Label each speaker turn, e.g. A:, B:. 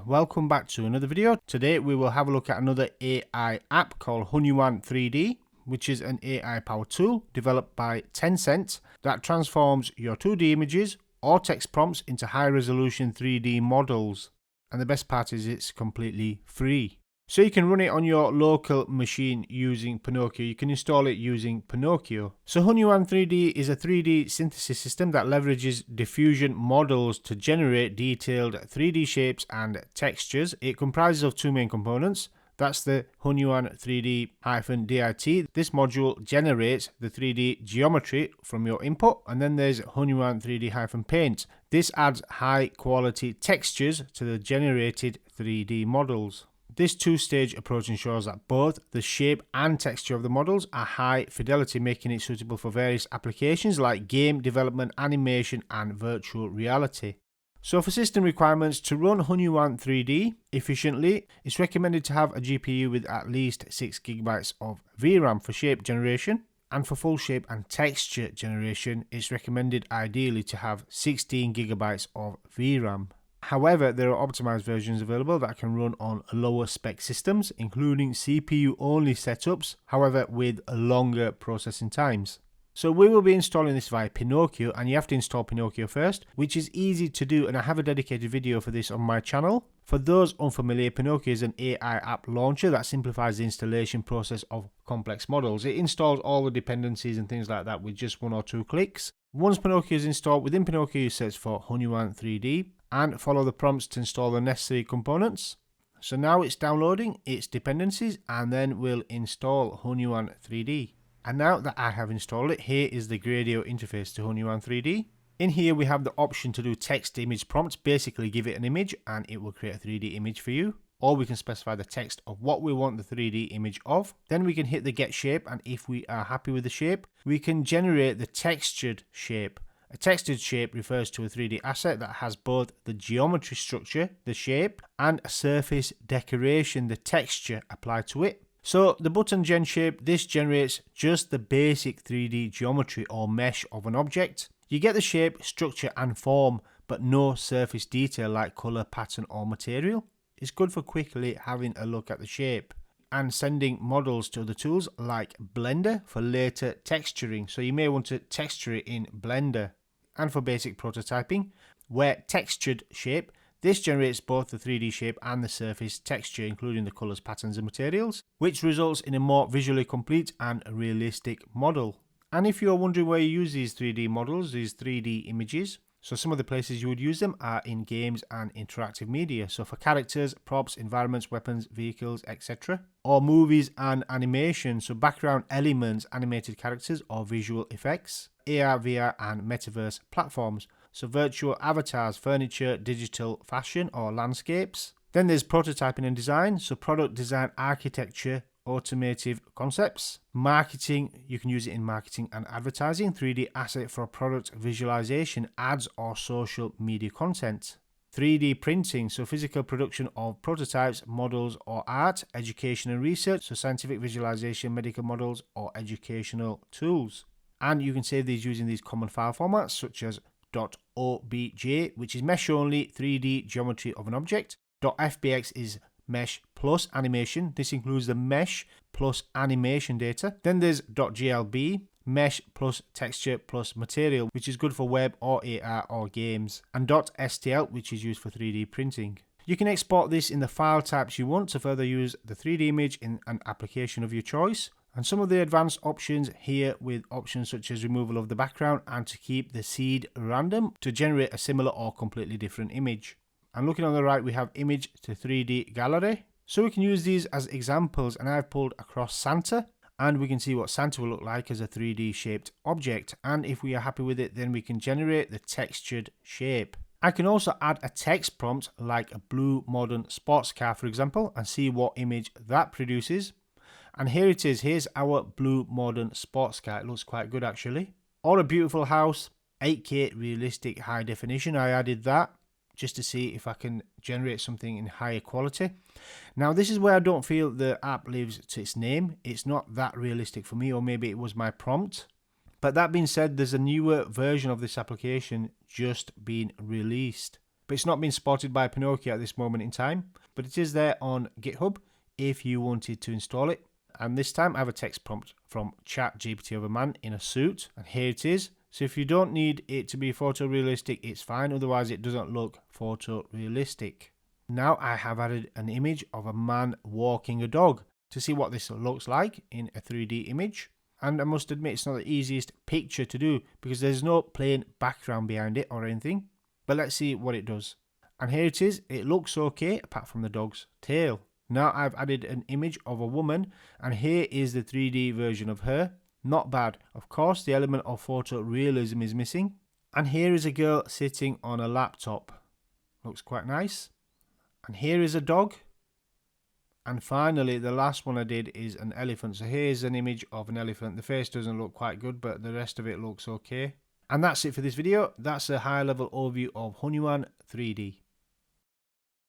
A: welcome back to another video. Today we will have a look at another AI app called Hunyuan 3D, which is an AI powered tool developed by Tencent that transforms your 2D images or text prompts into high resolution 3D models. And the best part is it's completely free. So you can run it on your local machine using Pinocchio. You can install it using Pinocchio. So Hunyuan 3D is a 3D synthesis system that leverages diffusion models to generate detailed 3D shapes and textures. It comprises of two main components. That's the Hunyuan 3D-DIT. This module generates the 3D geometry from your input, and then there's Hunyuan 3D-Paint. This adds high quality textures to the generated 3D models. This two-stage approach ensures that both the shape and texture of the models are high fidelity, making it suitable for various applications like game development, animation, and virtual reality. So for system requirements, to run Hunyuan 3D efficiently, it's recommended to have a GPU with at least 6GB of VRAM for shape generation, and for full shape and texture generation, it's recommended ideally to have 16GB of VRAM. However, there are optimized versions available that can run on lower spec systems, including CPU only setups, however with longer processing times. So we will be installing this via Pinocchio, and you have to install Pinocchio first, which is easy to do, and I have a dedicated video for this on my channel. For those unfamiliar, Pinocchio is an AI app launcher that simplifies the installation process of complex models. It installs all the dependencies and things like that with just 1 or 2 clicks. Once Pinocchio is installed, within Pinocchio you search for Hunyuan 3D and follow the prompts to install the necessary components. So now it's downloading its dependencies, and then we'll install Hunyuan 3D. And now that I have installed it, here is the Gradio interface to Hunyuan 3D. In here we have the option to do text to image prompts. Basically give it an image and it will create a 3D image for you. Or we can specify the text of what we want the 3D image of. Then we can hit the get shape, and if we are happy with the shape, we can generate the textured shape. A textured shape refers to a 3D asset that has both the geometry structure, the shape, and a surface decoration, the texture applied to it. So the button gen shape, this generates just the basic 3D geometry or mesh of an object. You get the shape, structure and form, but no surface detail like color, pattern or material. It's good for quickly having a look at the shape and sending models to other tools like Blender for later texturing. So you may want to texture it in Blender. And for basic prototyping, where textured shape, this generates both the 3D shape and the surface texture, including the colors, patterns and materials, which results in a more visually complete and realistic model. And if you're wondering where you use these 3D models, these 3D images, so some of the places you would use them are in games and interactive media. So for characters, props, environments, weapons, vehicles, etc. Or movies and animation, so background elements, animated characters or visual effects. AR, VR and metaverse platforms, so virtual avatars, furniture, digital fashion or landscapes. Then there's prototyping and design, so product design, architecture, automotive concepts. Marketing, you can use it in marketing and advertising. 3D asset for product visualization, ads or social media content. 3D printing, so physical production of prototypes, models or art. Education and research, so scientific visualization, medical models or educational tools. And you can save these using these common file formats such as .obj, which is mesh only 3D geometry of an object. .fbx is mesh plus animation. This includes the mesh plus animation data. Then there's .glb, mesh plus texture plus material, which is good for web or AR or games. And .stl, which is used for 3D printing. You can export this in the file types you want to further use the 3D image in an application of your choice. And some of the advanced options here with options such as removal of the background and to keep the seed random to generate a similar or completely different image. And looking on the right, we have image to 3D gallery. So we can use these as examples, and I've pulled across Santa, and we can see what Santa will look like as a 3D shaped object. And if we are happy with it, then we can generate the textured shape. I can also add a text prompt like a blue modern sports car, for example, and see what image that produces. And here it is. Here's our blue modern sports car. It looks quite good actually. Or a beautiful house, 8K realistic high definition. I added that just to see if I can generate something in higher quality. Now this is where I don't feel the app lives to its name. It's not that realistic for me, or maybe it was my prompt. But that being said, there's a newer version of this application just been released. but it's not been spotted by Pinocchio at this moment in time, but it is there on GitHub if you wanted to install it. And this time I have a text prompt from ChatGPT of a man in a suit, and here it is. So if you don't need it to be photorealistic, it's fine, otherwise it doesn't look photorealistic. Now I have added an image of a man walking a dog to see what this looks like in a 3D image. And I must admit it's not the easiest picture to do because there's no plain background behind it or anything. But let's see what it does. And here it is. It looks okay apart from the dog's tail. Now I've added an image of a woman, and here is the 3D version of her. Not bad. Of course, the element of photorealism is missing. And here is a girl sitting on a laptop. Looks quite nice. And here is a dog. And finally, the last one I did is an elephant. So here's an image of an elephant. The face doesn't look quite good, but the rest of it looks okay. And that's it for this video. That's a high-level overview of Hunyuan 3D.